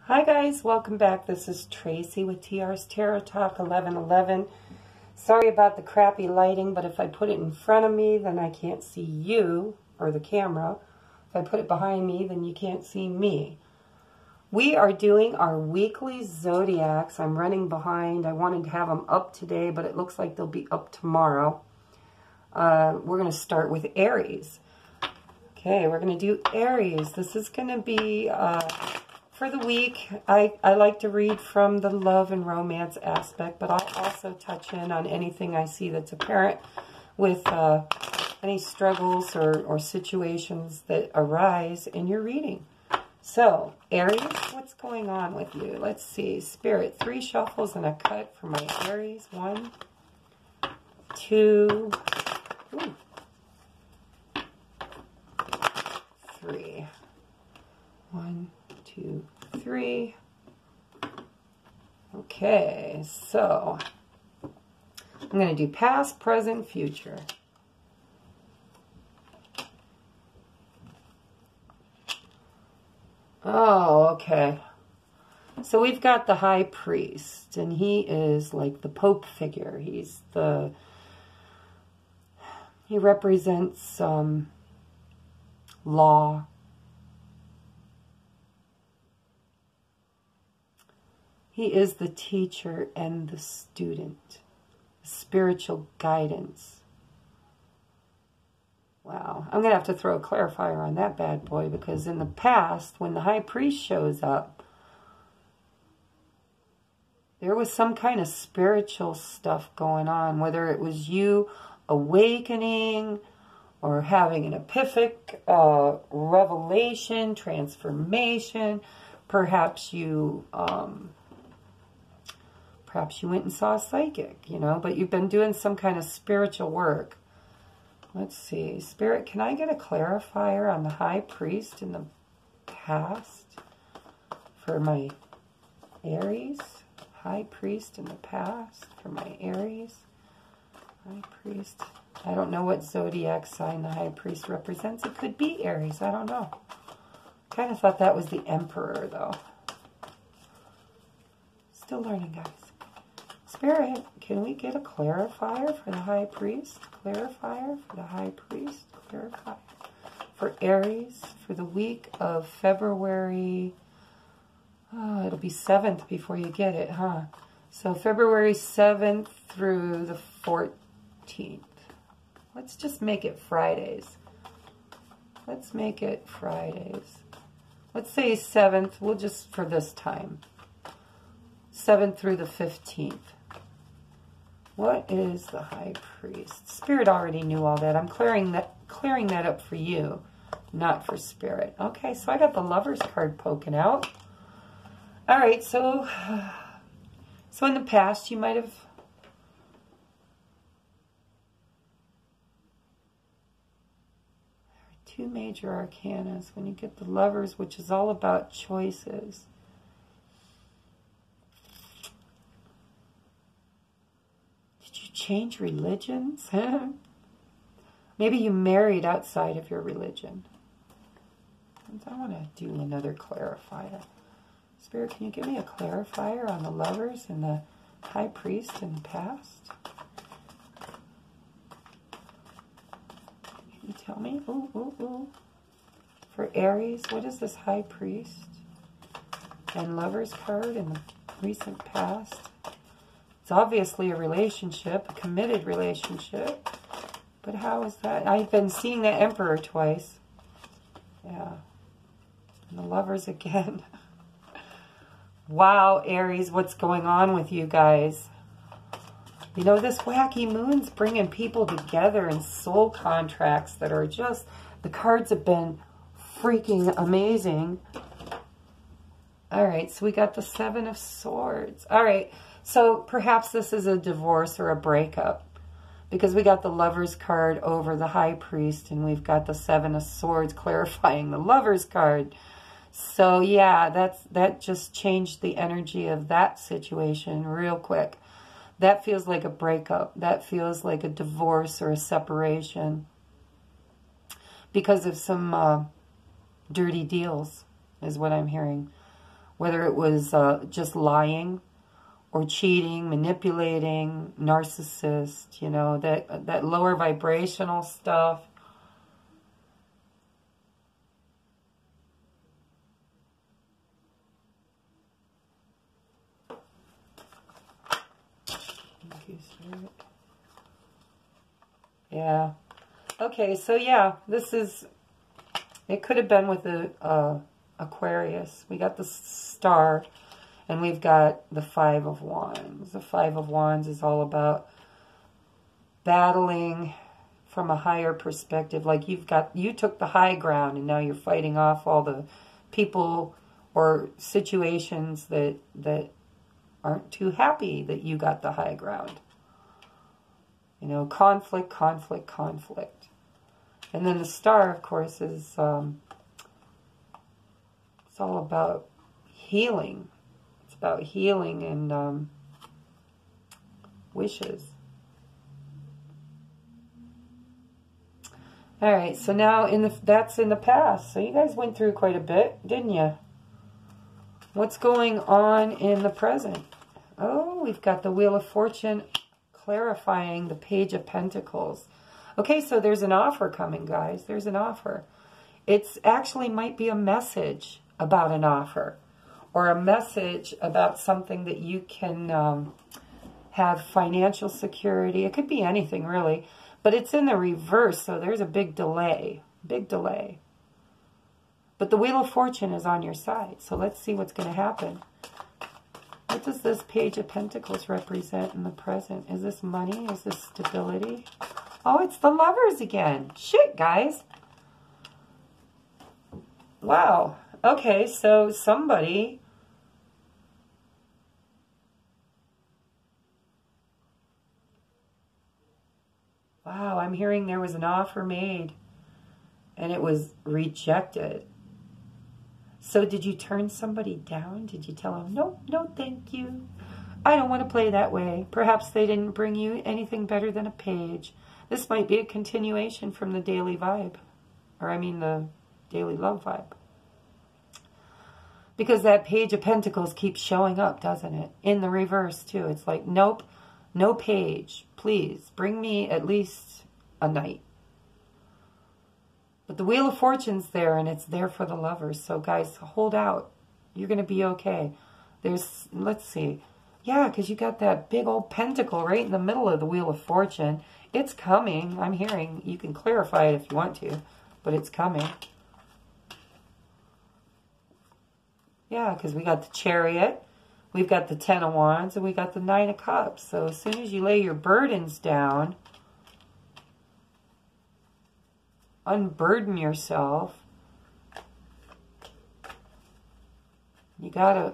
Hi guys, welcome back. This is Tracy with T.R.'s Tarot Talk 1111. Sorry about the crappy lighting, but if I put it in front of me, then I can't see you, or the camera. If I put it behind me, then you can't see me. We are doing our weekly zodiacs. I'm running behind. I wanted to have them up today, but it looks like they'll be up tomorrow. We're going to start with Aries. Okay, we're going to do Aries. This is going to be... for the week, I like to read from the love and romance aspect, but I'll also touch in on anything I see that's apparent with any struggles or situations that arise in your reading. So, Aries, what's going on with you? Let's see. Spirit, 3 shuffles and a cut for my Aries. 1, 2, 3. 1, 2, 3. Okay, so I'm going to do past, present, future. Oh, okay. So we've got the High Priest, and he is like the Pope figure. He represents law. He is the teacher and the student, spiritual guidance. Wow, I'm going to have to throw a clarifier on that bad boy, because in the past, when the High Priest shows up, there was some kind of spiritual stuff going on, whether it was you awakening or having an epiphanic revelation, transformation. Perhaps you went and saw a psychic, you know, but you've been doing some kind of spiritual work. Let's see. Spirit, can I get a clarifier on the High Priest in the past for my Aries? High Priest in the past for my Aries. High Priest. I don't know what zodiac sign the High Priest represents. It could be Aries. I don't know. Kind of thought that was the Emperor, though. Still learning, guys. Spirit, can we get a clarifier for the High Priest? Clarifier for the High Priest? Clarifier for Aries for the week of February. Oh, it'll be 7th before you get it, huh? So February 7th through the 14th. Let's just make it Fridays. Let's make it Fridays. Let's say 7th. We'll just, for this time. 7th through the 15th. What is the High Priest? Spirit already knew all that. I'm clearing that up for you, not for Spirit. Okay, so I got the Lover's card poking out. All right, so in the past you might have two major arcanas when you get the Lovers, which is all about choices. Change religions? Maybe you married outside of your religion. I want to do another clarifier. Spirit, can you give me a clarifier on the Lovers and the High Priest in the past? Can you tell me? Ooh, ooh, ooh. For Aries, what is this High Priest and Lovers card in the recent past? It's obviously a relationship, a committed relationship. But how is that? I've been seeing the Emperor twice. Yeah. And the Lovers again. Wow, Aries, what's going on with you guys? You know, this wacky moon's bringing people together in soul contracts that are just... The cards have been freaking amazing. All right, so we got the 7 of Swords. All right. So perhaps this is a divorce or a breakup, because we got the Lover's card over the High Priest, and we've got the 7 of Swords clarifying the Lover's card. So yeah, that just changed the energy of that situation real quick. That feels like a breakup. That feels like a divorce or a separation because of some dirty deals, is what I'm hearing. whether it was just lying or cheating, manipulating, narcissist, you know, that lower vibrational stuff. Yeah. Okay, so yeah, this is, it could have been with the Aquarius. We got the Star, and we've got the Five of Wands. The Five of Wands is all about battling from a higher perspective. Like you took the high ground, and now you're fighting off all the people or situations that aren't too happy that you got the high ground. You know, conflict, conflict, conflict. And then the Star, of course, is it's all about healing. It's about healing and wishes. All right, so now that's in the past. So you guys went through quite a bit, didn't you? What's going on in the present? Oh, we've got the Wheel of Fortune clarifying the Page of Pentacles. Okay, so there's an offer coming, guys. There's an offer. It's actually might be a message about an offer, or a message about something that you can have financial security. It could be anything, really. But it's in the reverse, so there's a big delay. Big delay. But the Wheel of Fortune is on your side, so let's see what's going to happen. What does this Page of Pentacles represent in the present? Is this money? Is this stability? Oh, it's the Lovers again. Shit, guys. Wow. Okay, so somebody... Wow, I'm hearing there was an offer made and it was rejected. So did you turn somebody down? Did you tell them, no, no, thank you. I don't want to play that way. Perhaps they didn't bring you anything better than a page. This might be a continuation from the daily vibe. Or I mean the daily love vibe. Because that Page of Pentacles keeps showing up, doesn't it? In the reverse too. It's like, nope, no page. Please, bring me at least a knight. But the Wheel of Fortune's there, and it's there for the Lovers. So, guys, hold out. You're going to be okay. There's, let's see. Yeah, because you got that big old pentacle right in the middle of the Wheel of Fortune. It's coming. I'm hearing. You can clarify it if you want to, but it's coming. Yeah, because we got the Chariot. We've got the Ten of Wands, and we got the Nine of Cups. So, as soon as you lay your burdens down... unburden yourself. You gotta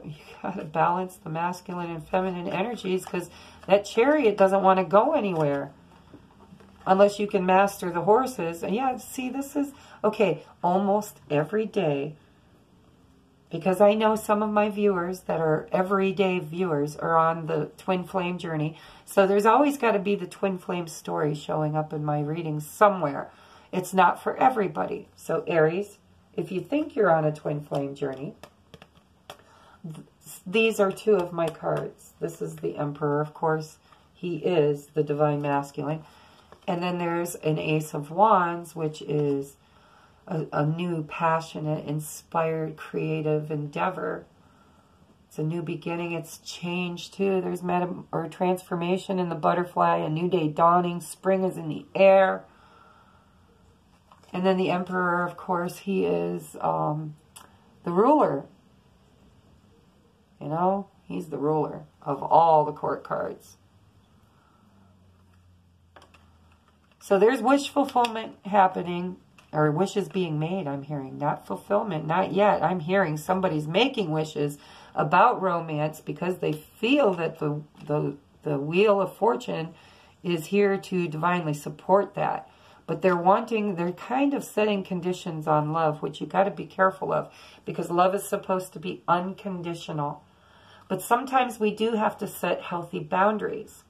balance the masculine and feminine energies, because that Chariot doesn't want to go anywhere unless you can master the horses. And yeah, see, this is okay. Almost every day, because I know some of my viewers that are everyday viewers are on the twin flame journey. So there's always got to be the twin flame story showing up in my readings somewhere. It's not for everybody. So Aries, if you think you're on a twin flame journey, these are two of my cards. This is the Emperor, of course. He is the divine masculine. And then there's an Ace of Wands, which is a new, passionate, inspired, creative endeavor. It's a new beginning. It's change, too. There's transformation in the butterfly, a new day dawning. Spring is in the air. And then the Emperor, of course, he is the ruler. You know, he's the ruler of all the court cards. So there's wish fulfillment happening, or wishes being made, I'm hearing. Not fulfillment, not yet. I'm hearing somebody's making wishes about romance because they feel that the Wheel of Fortune is here to divinely support that. But they're kind of setting conditions on love, which you got to be careful of, because love is supposed to be unconditional. But sometimes we do have to set healthy boundaries.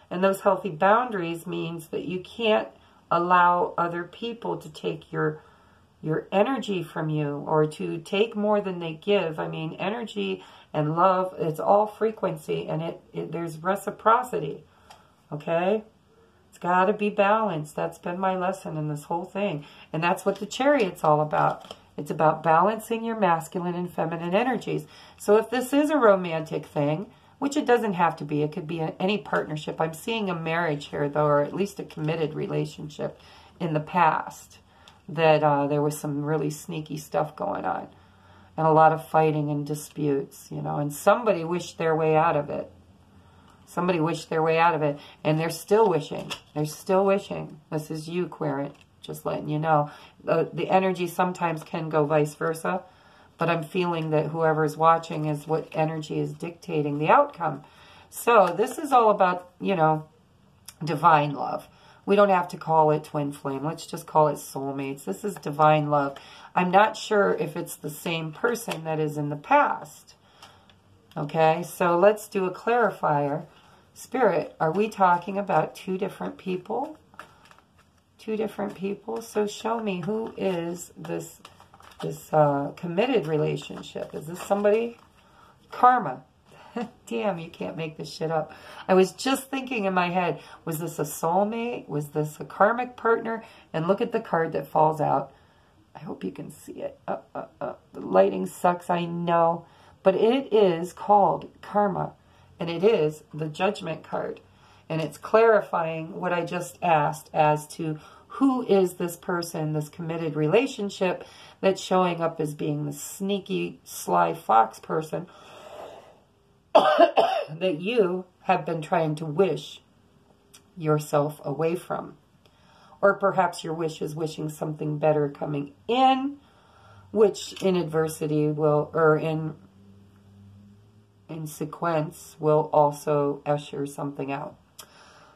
And those healthy boundaries means that you can't allow other people to take your your energy from you, or to take more than they give. I mean, energy and love, it's all frequency, and there's reciprocity, okay? It's got to be balanced. That's been my lesson in this whole thing. And that's what the Chariot's all about. It's about balancing your masculine and feminine energies. So if this is a romantic thing, which it doesn't have to be, it could be any partnership. I'm seeing a marriage here, though, or at least a committed relationship in the past, that there was some really sneaky stuff going on, and a lot of fighting and disputes, you know, and somebody wished their way out of it. Somebody wished their way out of it, and they're still wishing. They're still wishing. This is you, Querent, just letting you know. The energy sometimes can go vice versa, but I'm feeling that whoever's watching is what energy is dictating the outcome. So this is all about, you know, divine love. We don't have to call it twin flame. Let's just call it soulmates. This is divine love. I'm not sure if it's the same person that is in the past. Okay, so let's do a clarifier. Spirit, are we talking about two different people? Two different people? So show me, who is this committed relationship? Is this somebody? Karma. Damn, you can't make this shit up. I was just thinking in my head, was this a soulmate? Was this a karmic partner? And look at the card that falls out. I hope you can see it. The lighting sucks, I know. But it is called karma. And it is the Judgment card. And it's clarifying what I just asked as to who is this person, this committed relationship that's showing up as being the sneaky, sly fox person that you have been trying to wish yourself away from. Or perhaps your wish is wishing something better coming in, which in adversity will, or in sequence, will also usher something out.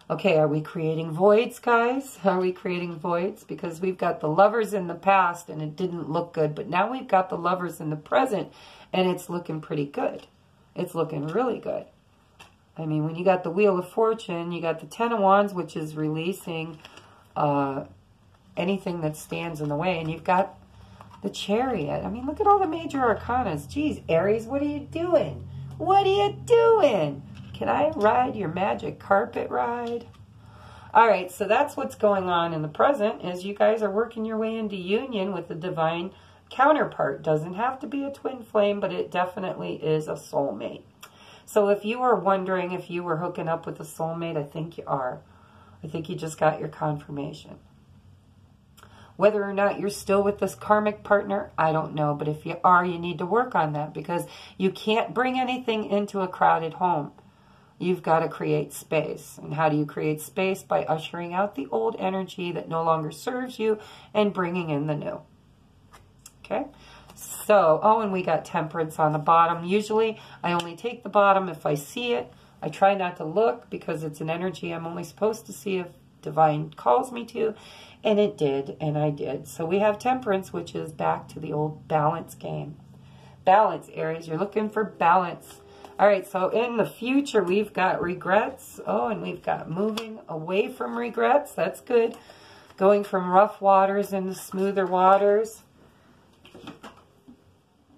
Okay, are we creating voids, guys? Are we creating voids? Because we've got the Lovers in the past and it didn't look good, but now we've got the Lovers in the present and it's looking pretty good. It's looking really good. I mean, when you got the Wheel of Fortune, you got the Ten of Wands, which is releasing anything that stands in the way, and you've got the Chariot. I mean, look at all the major arcanas. Geez, Aries, what are you doing? What are you doing? Can I ride your magic carpet ride? All right, so that's what's going on in the present, is you guys are working your way into union with the divine counterpart. Doesn't have to be a twin flame, but it definitely is a soulmate. So if you were wondering if you were hooking up with a soulmate, I think you are. I think you just got your confirmation. Whether or not you're still with this karmic partner, I don't know. But if you are, you need to work on that, because you can't bring anything into a crowded home. You've got to create space. And how do you create space? By ushering out the old energy that no longer serves you and bringing in the new. Okay? So, oh, and we got Temperance on the bottom. Usually, I only take the bottom if I see it. I try not to look because it's an energy I'm only supposed to see if Divine calls me to. And it did, and I did. So we have Temperance, which is back to the old balance game. Balance, Aries. You're looking for balance. All right, so in the future, we've got regrets. Oh, and we've got moving away from regrets. That's good. Going from rough waters into smoother waters.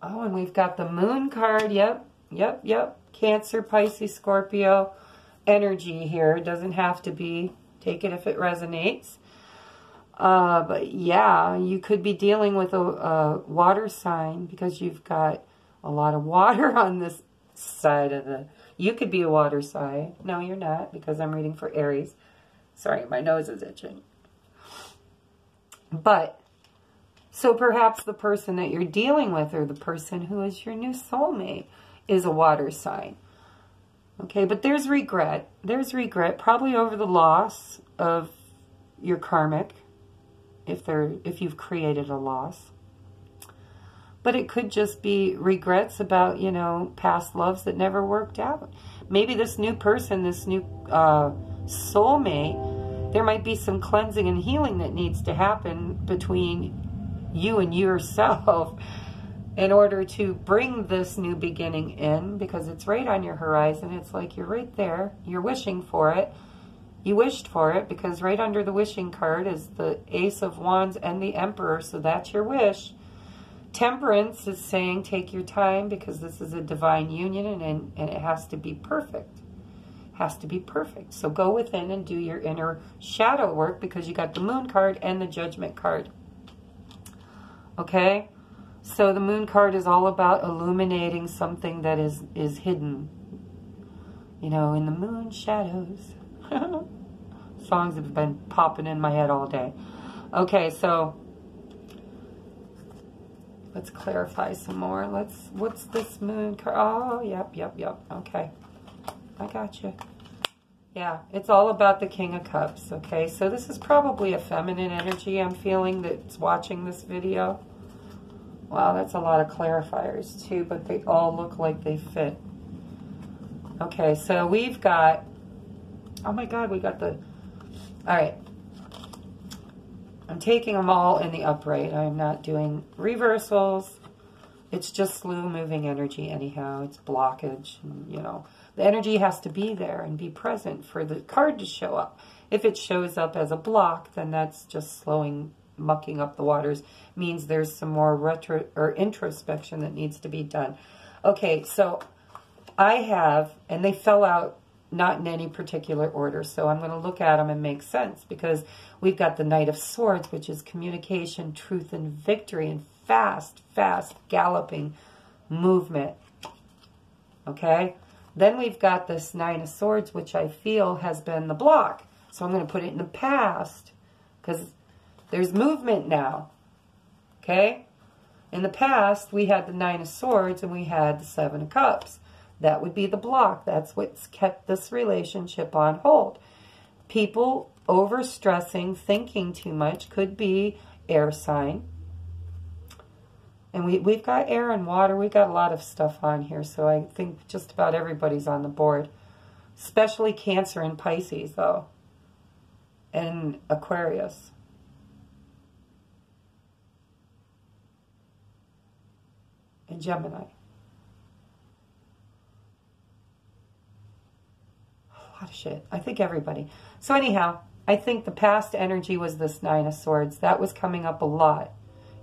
Oh, and we've got the Moon card. Yep. Cancer, Pisces, Scorpio energy here. It doesn't have to be. Take it if it resonates. But yeah, you could be dealing with a water sign because you've got a lot of water on this side of the... You could be a water sign. No, you're not, because I'm reading for Aries. Sorry, my nose is itching. But, so perhaps the person that you're dealing with, or the person who is your new soulmate, is a water sign. Okay, but there's regret. There's regret, probably over the loss of your karmic, if you've created a loss. But it could just be regrets about, you know, past loves that never worked out. Maybe this new person, this new soulmate, there might be some cleansing and healing that needs to happen between you and yourself in order to bring this new beginning in, because it's right on your horizon. It's like you're right there. You're wishing for it. You wished for it, because right under the wishing card is the Ace of Wands and the Emperor, so that's your wish. Temperance is saying take your time, because this is a divine union, and it has to be perfect. Has to be perfect. So go within and do your inner shadow work, because you got the Moon card and the Judgment card. Okay? So the Moon card is all about illuminating something that is hidden. You know, in the moon shadows. Songs have been popping in my head all day. Okay, so let's clarify some more. What's this Moon card? Oh, yep. Okay. I got you. Yeah, it's all about the King of Cups, okay? So this is probably a feminine energy I'm feeling that's watching this video. Wow, that's a lot of clarifiers too, but they all look like they fit. Okay, so we've got, oh my God, we got the, all right. I'm taking them all in the upright. I'm not doing reversals. It's just slow moving energy anyhow. It's blockage, and, you know. The energy has to be there and be present for the card to show up. If it shows up as a block, then that's just slowing, mucking up the waters. Means there's some more retro or introspection that needs to be done. Okay, so I have, and they fell out not in any particular order, so I'm going to look at them and make sense, because we've got the Knight of Swords, which is communication, truth, and victory, and fast galloping movement. Okay? Then we've got this Nine of Swords, which I feel has been the block. So I'm going to put it in the past, because there's movement now. Okay? In the past, we had the Nine of Swords and we had the Seven of Cups. That would be the block. That's what's kept this relationship on hold. People overstressing, thinking too much, could be air sign. And we've got air and water. We've got a lot of stuff on here, so I think just about everybody's on the board. Especially Cancer and Pisces, though. And Aquarius. And Gemini. A lot of shit. I think everybody. So anyhow, I think the past energy was this Nine of Swords. That was coming up a lot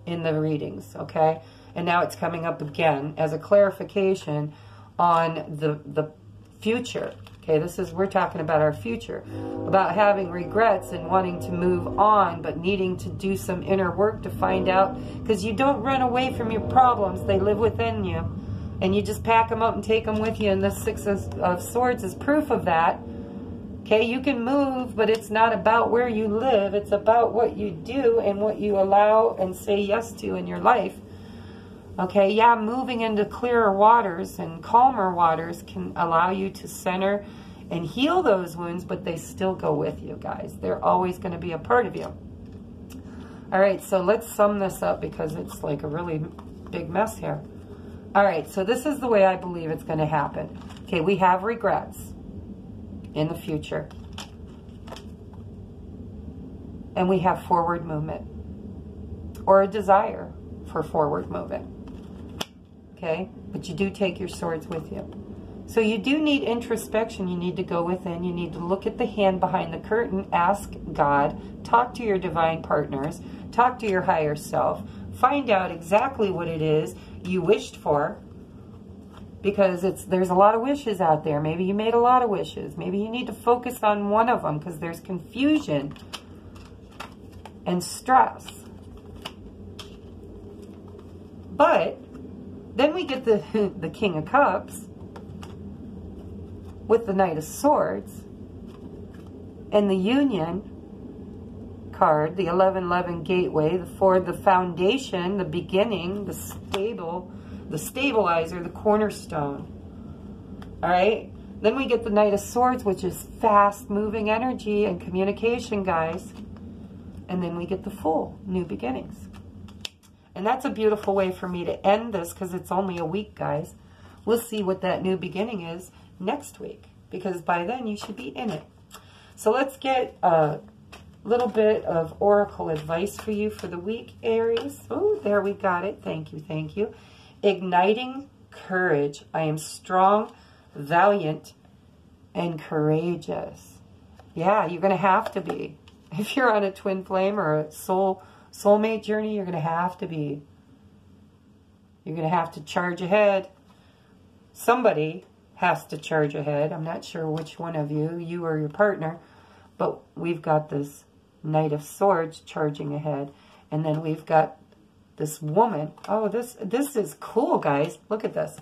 in the readings, okay? And now it's coming up again as a clarification on the future. Okay, we're talking about our future, about having regrets and wanting to move on, but needing to do some inner work to find out, because you don't run away from your problems, they live within you, and you just pack them up and take them with you, and the Six of Swords is proof of that. Okay, you can move, but it's not about where you live. It's about what you do and what you allow and say yes to in your life. Okay, yeah, moving into clearer waters and calmer waters can allow you to center and heal those wounds, but they still go with you, guys. They're always going to be a part of you. All right, so let's sum this up, because it's like a really big mess here. All right, so this is the way I believe it's going to happen. Okay, we have regrets in the future. And we have forward movement, or a desire for forward movement. Okay? But you do take your swords with you. So you do need introspection. You need to go within. You need to look at the hand behind the curtain. Ask God. Talk to your divine partners. Talk to your higher self. Find out exactly what it is you wished for. Because there's a lot of wishes out there. Maybe you made a lot of wishes. Maybe you need to focus on one of them, because there's confusion and stress. But then we get the King of Cups with the Knight of Swords and the Union card, the 1111 gateway, for the foundation, the beginning, the stabilizer, the cornerstone. All right? Then we get the Knight of Swords, which is fast-moving energy and communication, guys. And then we get the Fool, new beginnings. And that's a beautiful way for me to end this, because it's only a week, guys. We'll see what that new beginning is next week, because by then you should be in it. So let's get a little bit of oracle advice for you for the week, Aries. Oh, there we got it. Thank you, thank you. Igniting courage. I am strong, valiant, and courageous. Yeah, you're going to have to be. If you're on a twin flame or a soulmate journey, you're going to have to be. You're going to have to charge ahead. Somebody has to charge ahead. I'm not sure which one of you or your partner, but we've got this Knight of Swords charging ahead. And then we've got this woman. Oh, this is cool, guys. Look at this.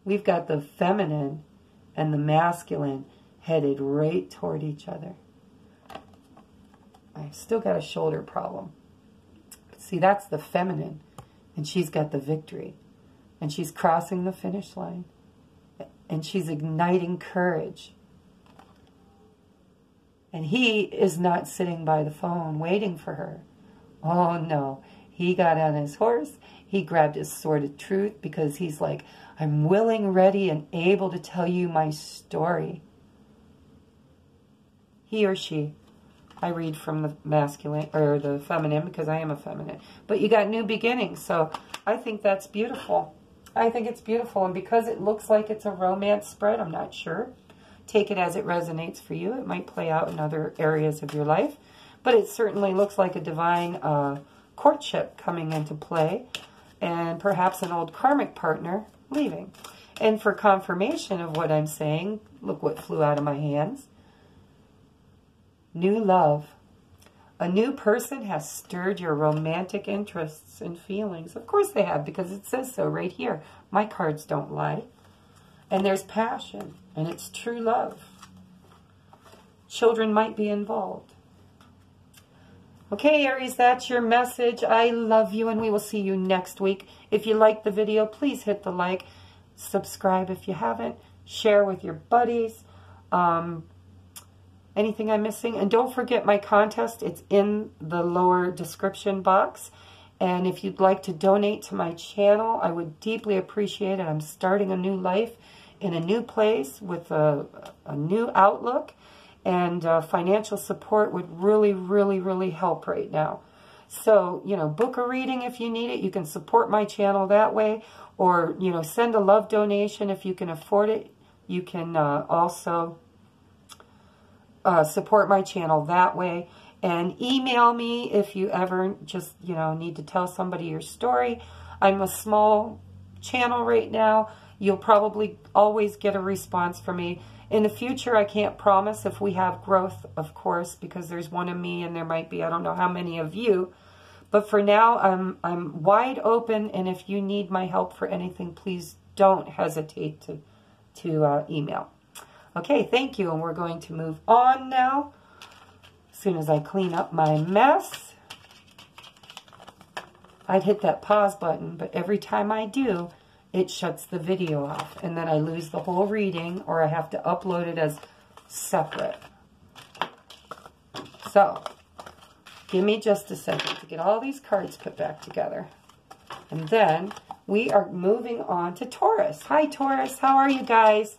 We've got the feminine and the masculine headed right toward each other. I've still got a shoulder problem. See, that's the feminine, and she's got the victory. And she's crossing the finish line. And she's igniting courage. And he is not sitting by the phone waiting for her. Oh, no. He got on his horse. He grabbed his sword of truth because he's like, I'm willing, ready, and able to tell you my story. He or she. I read from the masculine or the feminine because I am a feminine. But you got new beginnings, so I think that's beautiful. I think it's beautiful, and because it looks like it's a romance spread, I'm not sure. Take it as it resonates for you. It might play out in other areas of your life, but it certainly looks like a divine courtship coming into play, and perhaps an old karmic partner leaving. And for confirmation of what I'm saying, look what flew out of my hands. New love. A new person has stirred your romantic interests and feelings. Of course they have, because it says so right here. My cards don't lie. And there's passion, and it's true love. Children might be involved. Okay, Aries, that's your message. I love you, and we will see you next week. If you liked the video, please hit the like. Subscribe if you haven't. Share with your buddies. Anything I'm missing? And don't forget my contest. It's in the lower description box. And if you'd like to donate to my channel, I would deeply appreciate it. I'm starting a new life in a new place with a new outlook. And financial support would really, really, really help right now. So, you know, book a reading if you need it. You can support my channel that way. Or, you know, send a love donation if you can afford it. You can also support my channel that way. And email me if you ever just, you know, need to tell somebody your story. I'm a small channel right now. You'll probably always get a response from me. In the future, I can't promise if we have growth, of course, because there's one of me and there might be, I don't know how many of you. But for now, I'm wide open, and if you need my help for anything, please don't hesitate to email. Okay, thank you, and we're going to move on now. As soon as I clean up my mess, I'd hit that pause button, but every time I do, it shuts the video off, and then I lose the whole reading, or I have to upload it as separate. So, give me just a second to get all these cards put back together. And then we are moving on to Taurus. Hi, Taurus. How are you guys?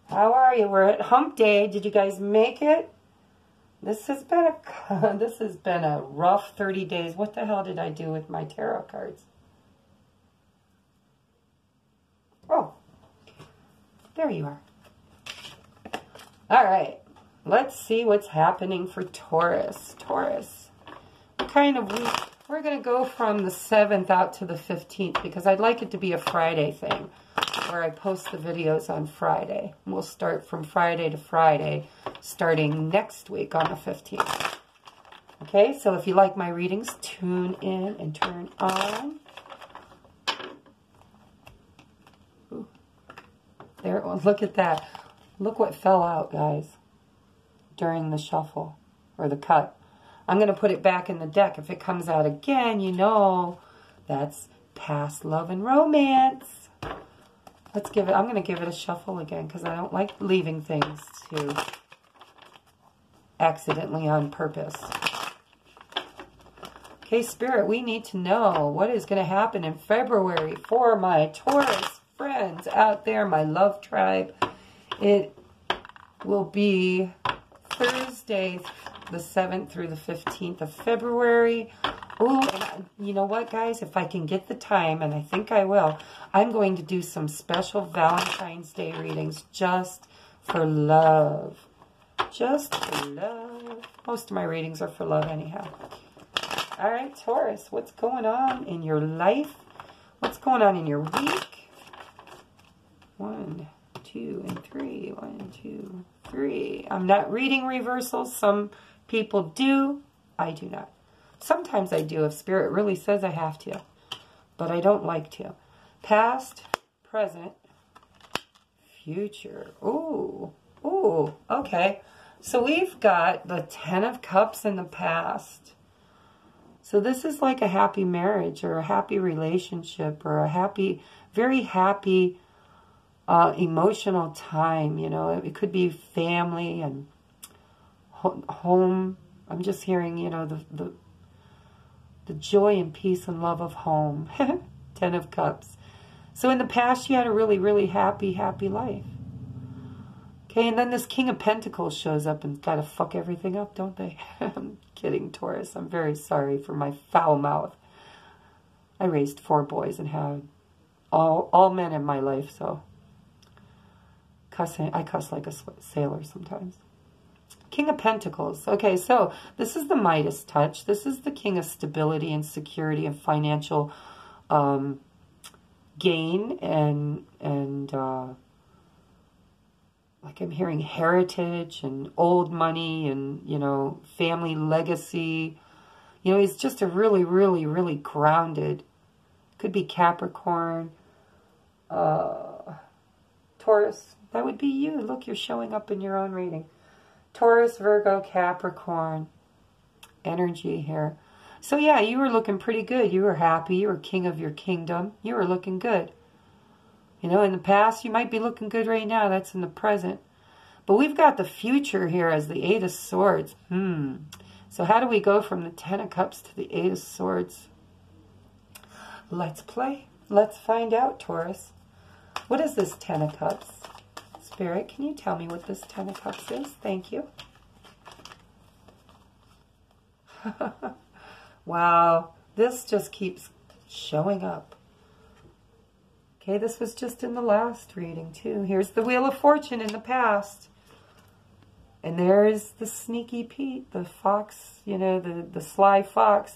How are you? We're at hump day. Did you guys make it? This has been a rough 30 days. What the hell did I do with my tarot cards? Oh, there you are. All right. Let's see what's happening for Taurus. Taurus. What kind of week? We're going to go from the 7th out to the 15th because I'd like it to be a Friday thing where I post the videos on Friday. We'll start from Friday to Friday starting next week on the 15th. Okay, so if you like my readings, tune in and turn on. Ooh. There, oh, look at that. Look what fell out, guys, during the shuffle or the cut. I'm going to put it back in the deck. If it comes out again, you know that's past love and romance. Let's give it, I'm going to give it a shuffle again because I don't like leaving things to accidentally on purpose. Okay, Spirit, we need to know what is going to happen in February for my Taurus friends out there, my love tribe. It will be Thursday, the 7th through the 15th of February. Ooh, and you know what, guys? If I can get the time, and I think I will, I'm going to do some special Valentine's Day readings just for love. Just for love. Most of my readings are for love anyhow. All right, Taurus, what's going on in your life? What's going on in your week? 1, 2, and 3. 1, 2, 3. I'm not reading reversals. Some people do. I do not. Sometimes I do if Spirit really says I have to. But I don't like to. Past, present, future. Ooh. Ooh. Okay. So we've got the 10 of Cups in the past. So this is like a happy marriage or a happy relationship or a happy, very happy emotional time. You know, it could be family and home. I'm just hearing, you know, the joy and peace and love of home. 10 of Cups. So in the past, you had a really, really happy, happy life. Okay, and then this King of Pentacles shows up and got to fuck everything up, don't they? I'm kidding, Taurus. I'm very sorry for my foul mouth. I raised 4 boys and had all men in my life, so I cuss like a sailor sometimes. King of Pentacles. Okay, so this is the Midas touch. This is the King of stability and security and financial gain and like I'm hearing heritage and old money and, you know, family legacy. You know, he's just a really, really, really grounded. Could be Capricorn. Taurus. That would be you. Look, you're showing up in your own reading. Taurus, Virgo, Capricorn. Energy here. So yeah, you were looking pretty good. You were happy. You were king of your kingdom. You were looking good. You know, in the past, you might be looking good right now. That's in the present. But we've got the future here as the 8 of Swords. So how do we go from the 10 of Cups to the 8 of Swords? Let's play. Let's find out, Taurus. What is this 10 of Cups? Spirit, can you tell me what this 10 of Cups is? Thank you. Wow. This just keeps showing up. Okay, this was just in the last reading, too. Here's the Wheel of Fortune in the past. And there's the sneaky Pete, the fox, you know, the sly fox,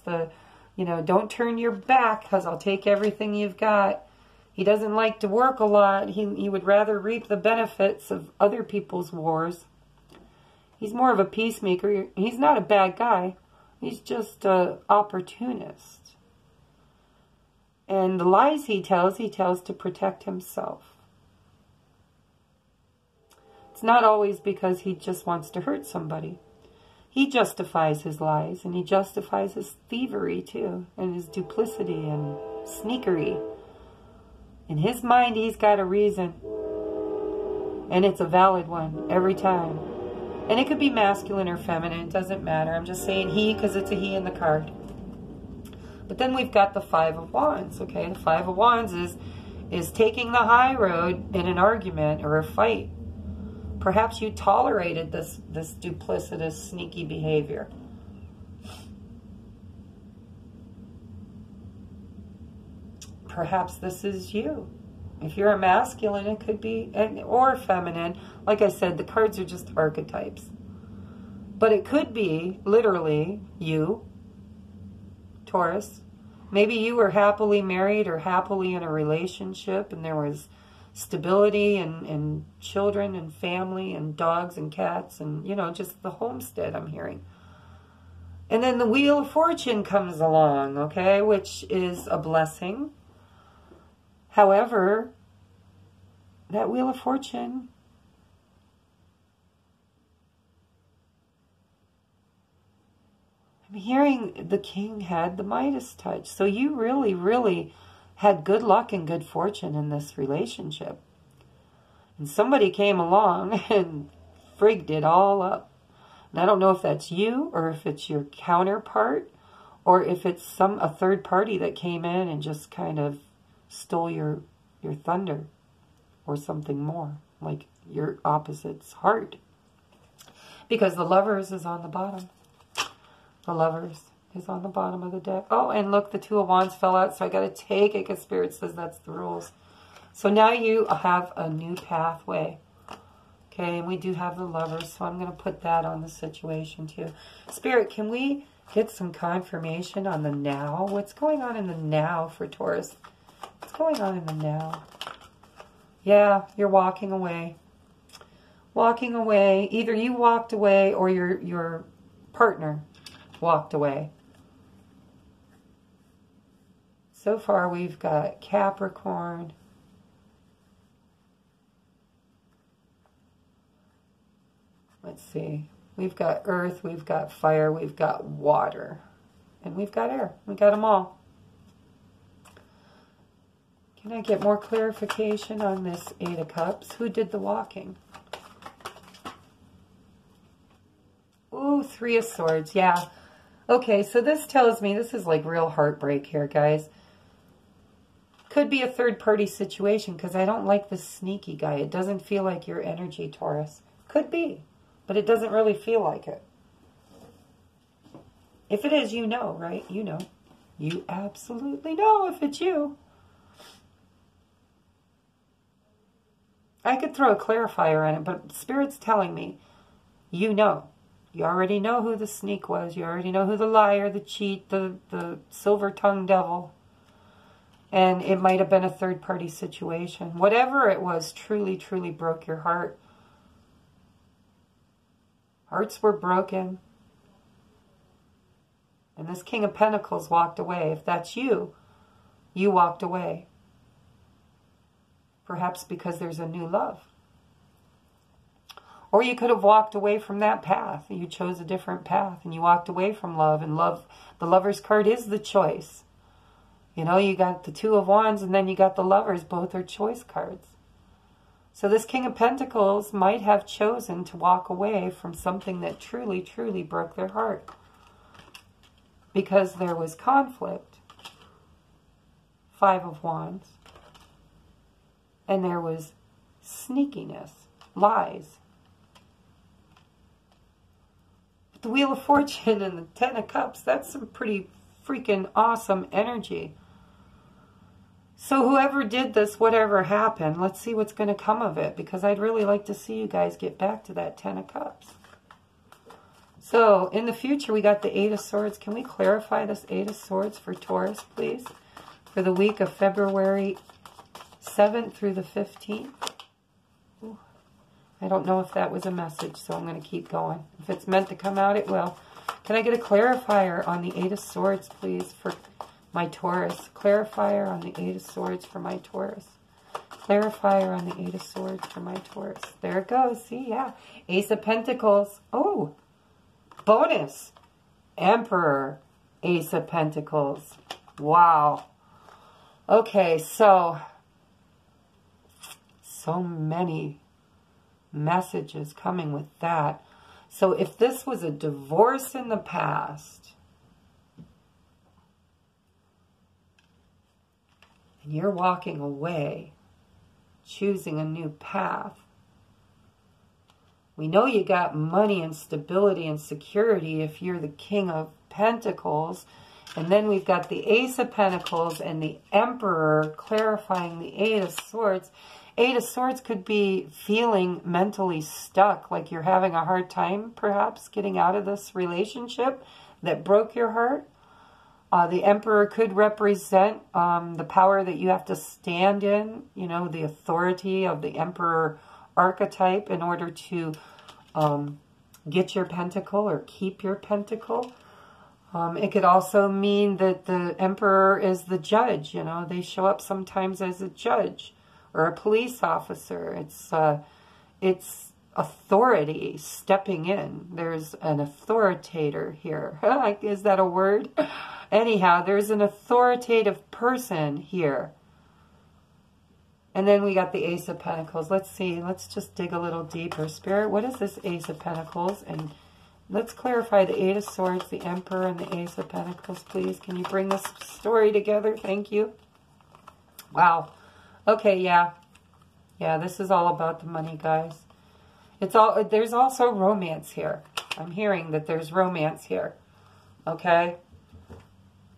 you know, don't turn your back because I'll take everything you've got. He doesn't like to work a lot. He would rather reap the benefits of other people's wars. He's more of a peacemaker. He's not a bad guy. He's just an opportunist. And the lies he tells to protect himself. It's not always because he just wants to hurt somebody. He justifies his lies, and he justifies his thievery too, and his duplicity and sneakery. In his mind, he's got a reason. And it's a valid one every time. And it could be masculine or feminine, it doesn't matter. I'm just saying he because it's a he in the card. But then we've got the 5 of Wands, okay? The 5 of Wands is taking the high road in an argument or a fight. Perhaps you tolerated this duplicitous, sneaky behavior. Perhaps this is you. If you're a masculine, it could be, or feminine. Like I said, the cards are just archetypes. But it could be, literally, you, Taurus. Maybe you were happily married or happily in a relationship and there was stability and children and family and dogs and cats and, you know, just the homestead I'm hearing. And then the Wheel of Fortune comes along, okay, which is a blessing. However, that Wheel of Fortune, I'm hearing the king had the Midas touch. So you really, really had good luck and good fortune in this relationship. And somebody came along and frigged it all up. And I don't know if that's you or if it's your counterpart or if it's a third party that came in and just kind of stole your thunder or something more, like your opposite's heart. Because the Lovers is on the bottom. The Lovers is on the bottom of the deck. Oh, and look, the 2 of Wands fell out, so I got to take it because Spirit says that's the rules. So now you have a new pathway. Okay, and we do have the Lovers, so I'm going to put that on the situation too. Spirit, can we get some confirmation on the now? What's going on in the now for Taurus? What's going on in the now? Yeah, you're walking away. Walking away. Either you walked away or your partner walked away. So far we've got Capricorn. Let's see. We've got earth, we've got fire, we've got water. And we've got air. We got them all. Can I get more clarification on this Eight of Cups? Who did the walking? Ooh, Three of Swords. Yeah. Okay, so this tells me this is like real heartbreak here, guys. Could be a third-party situation because I don't like this sneaky guy. It doesn't feel like your energy, Taurus. Could be. But it doesn't really feel like it. If it is, you know, right? You know. You absolutely know if it's you. I could throw a clarifier on it, but Spirit's telling me, you know. You already know who the sneak was. You already know who the liar, the cheat, the silver-tongued devil. And it might have been a third-party situation. Whatever it was truly, truly broke your heart. Hearts were broken. And this King of Pentacles walked away. If that's you, you walked away. Perhaps because there's a new love. Or you could have walked away from that path. You chose a different path and you walked away from love. And love, the Lover's card is the choice. You know, you got the Two of Wands and then you got the Lovers. Both are choice cards. So this King of Pentacles might have chosen to walk away from something that truly, truly broke their heart. Because there was conflict. Five of Wands. And there was sneakiness, lies. The Wheel of Fortune and the Ten of Cups, that's some pretty freaking awesome energy. So whoever did this, whatever happened, let's see what's going to come of it. Because I'd really like to see you guys get back to that Ten of Cups. So in the future, we got the Eight of Swords. Can we clarify this Eight of Swords for Taurus, please? For the week of February 7th through the 15th. Ooh. I don't know if that was a message, so I'm going to keep going. If it's meant to come out, it will. Can I get a clarifier on the Eight of Swords, please, for my Taurus? Clarifier on the Eight of Swords for my Taurus. Clarifier on the Eight of Swords for my Taurus. There it goes. See, yeah. Ace of Pentacles. Oh, bonus. Emperor. Ace of Pentacles. Wow. Okay, so many messages coming with that. So if this was a divorce in the past, and you're walking away, choosing a new path, we know you got money and stability and security if you're the King of Pentacles. And then we've got the Ace of Pentacles and the Emperor clarifying the Eight of Swords. Eight of Swords could be feeling mentally stuck, like you're having a hard time, perhaps, getting out of this relationship that broke your heart. The Emperor could represent the power that you have to stand in, you know, the authority of the Emperor archetype in order to get your pentacle or keep your pentacle. It could also mean that the Emperor is the judge, you know. They show up sometimes as a judge or a police officer. It's authority stepping in. There's an authoritator here. Is that a word? Anyhow, there's an authoritative person here. And then we got the Ace of Pentacles. Let's see. Let's just dig a little deeper. Spirit, what is this Ace of Pentacles? And let's clarify the Eight of Swords, the Emperor, and the Ace of Pentacles, please. Can you bring this story together? Thank you. Wow. Okay, yeah. Yeah, this is all about the money, guys. There's also romance here. I'm hearing that there's romance here. Okay?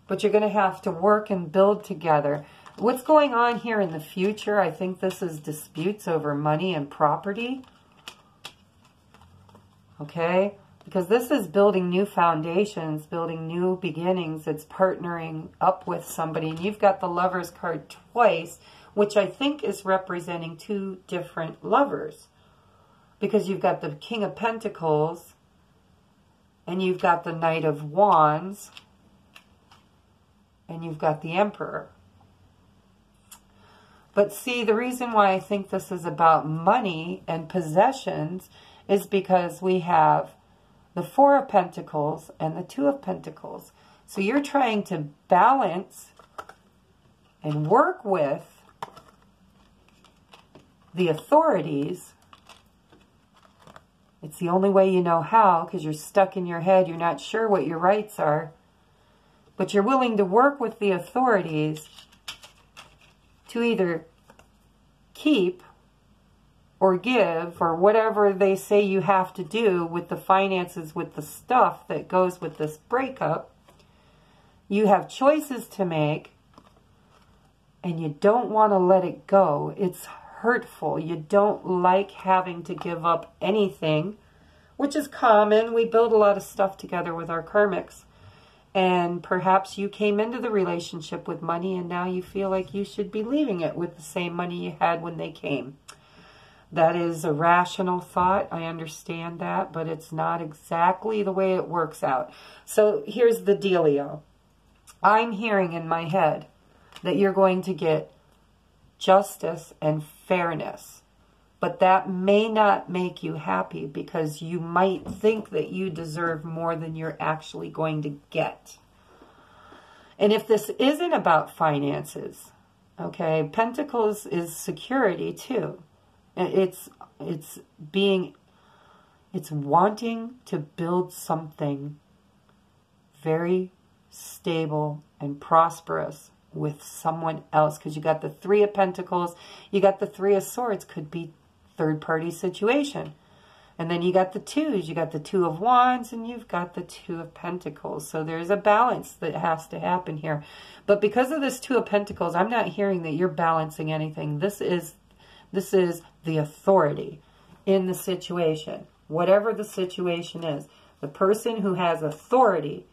But you're going to have to work and build together. What's going on here in the future? I think this is disputes over money and property. Okay? Because this is building new foundations, building new beginnings. It's partnering up with somebody. And you've got the Lovers card twice, which I think is representing two different lovers. Because you've got the King of Pentacles and you've got the Knight of Wands and you've got the Emperor. But see, the reason why I think this is about money and possessions is because we have the Four of Pentacles and the Two of Pentacles. So you're trying to balance and work with the authorities. It's the only way you know how, because you're stuck in your head. You're not sure what your rights are. But you're willing to work with the authorities to either keep or give or whatever they say you have to do with the finances, with the stuff that goes with this breakup. You have choices to make and you don't want to let it go. It's hurtful. You don't like having to give up anything, which is common. We build a lot of stuff together with our karmics. And perhaps you came into the relationship with money and now you feel like you should be leaving it with the same money you had when they came. That is a rational thought. I understand that, but it's not exactly the way it works out. So here's the dealio. I'm hearing in my head that you're going to get justice and fairness. But that may not make you happy because you might think that you deserve more than you're actually going to get. And if this isn't about finances, okay, Pentacles is security too. It's wanting to build something very stable and prosperous with someone else. Because you got the Three of Pentacles, you got the Three of Swords, could be third-party situation. And then you got the twos. You got the Two of Wands and you've got the Two of Pentacles. So there's a balance that has to happen here. But because of this Two of Pentacles, I'm not hearing that you're balancing anything. This is the authority in the situation. Whatever the situation is, the person who has authority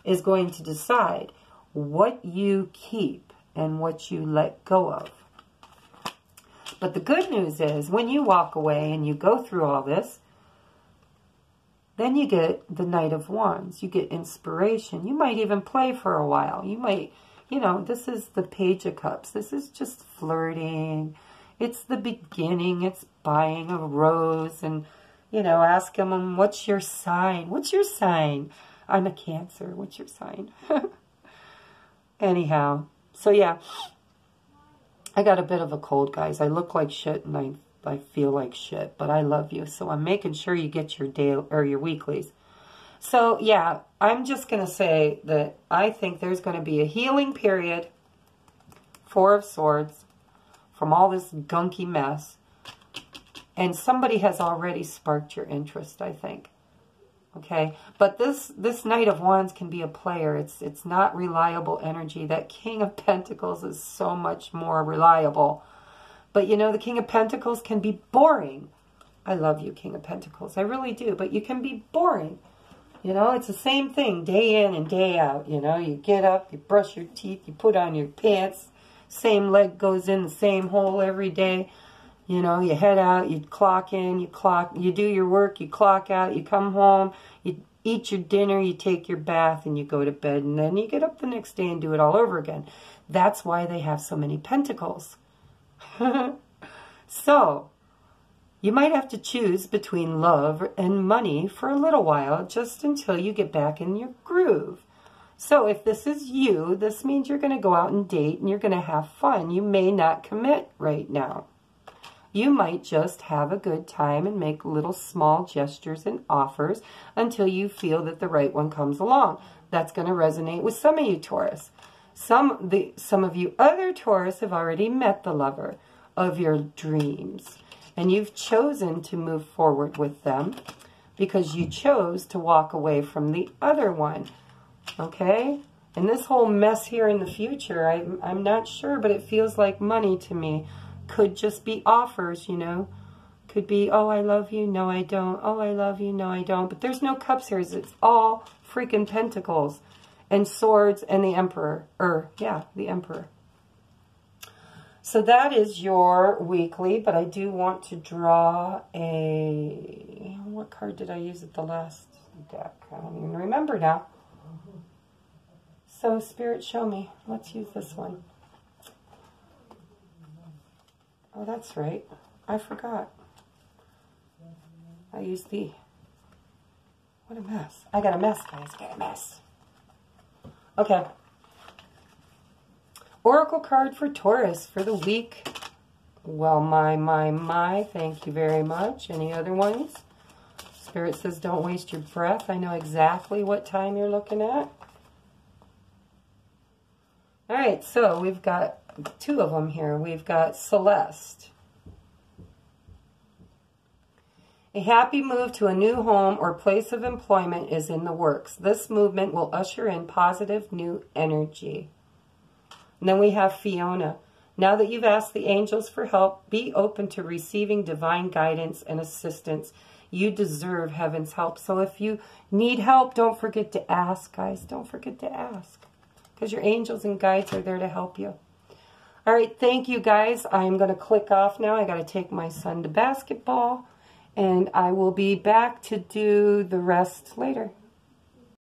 is going to decide what you keep and what you let go of. But the good news is, when you walk away and you go through all this, then you get the Knight of Wands. You get inspiration. You might even play for a while. You might, this is the Page of Cups. This is just flirting. It's the beginning. It's buying a rose and, ask them, what's your sign? What's your sign? I'm a Cancer. What's your sign? Anyhow, so yeah. I got a bit of a cold, guys. I look like shit and I feel like shit, but I love you. So I'm making sure you get your daily or your weeklies. So yeah, I'm just going to say that I think there's going to be a healing period, Four of Swords, from all this gunky mess. And somebody has already sparked your interest, I think. Okay, but this Knight of Wands can be a player. It's not reliable energy. That King of Pentacles is so much more reliable. But the King of Pentacles can be boring. I love you, King of Pentacles. I really do. But you can be boring. It's the same thing day in and day out. You get up, you brush your teeth, you put on your pants. Same leg goes in the same hole every day. You head out, you clock in, you do your work, you clock out, you come home, you eat your dinner, you take your bath, and you go to bed. And then you get up the next day and do it all over again. That's why they have so many pentacles. So, you might have to choose between love and money for a little while, just until you get back in your groove. So if this is you, this means you're going to go out and date and you're going to have fun. You may not commit right now. You might just have a good time and make little small gestures and offers until you feel that the right one comes along. That's going to resonate with some of you, Taurus. Some of you other Taurus have already met the lover of your dreams. And you've chosen to move forward with them because you chose to walk away from the other one. Okay? And this whole mess here in the future, I'm not sure, but it feels like money to me. Could just be offers, Could be, oh, I love you, no, I don't. Oh, I love you, no, I don't. But there's no cups here. It's all freaking pentacles and swords and the emperor. Yeah, the emperor. So that is your weekly, but I do want to draw a... What card did I use at the last deck? I don't even remember now. So, Spirit, show me. Let's use this one. Oh, that's right. I forgot. I used the... What a mess. I got a mess, guys. Got a mess. Okay. Oracle card for Taurus for the week. Well, my. Thank you very much. Any other ones? Spirit says, don't waste your breath. I know exactly what time you're looking at. All right, so we've got two of them here. We've got Celeste. A happy move to a new home or place of employment is in the works. This movement will usher in positive new energy. And then we have Fiona. Now that you've asked the angels for help, be open to receiving divine guidance and assistance. You deserve heaven's help. So if you need help, don't forget to ask, guys. Don't forget to ask. Because your angels and guides are there to help you. All right, thank you, guys. I'm going to click off now. I got to take my son to basketball. And I will be back to do the rest later.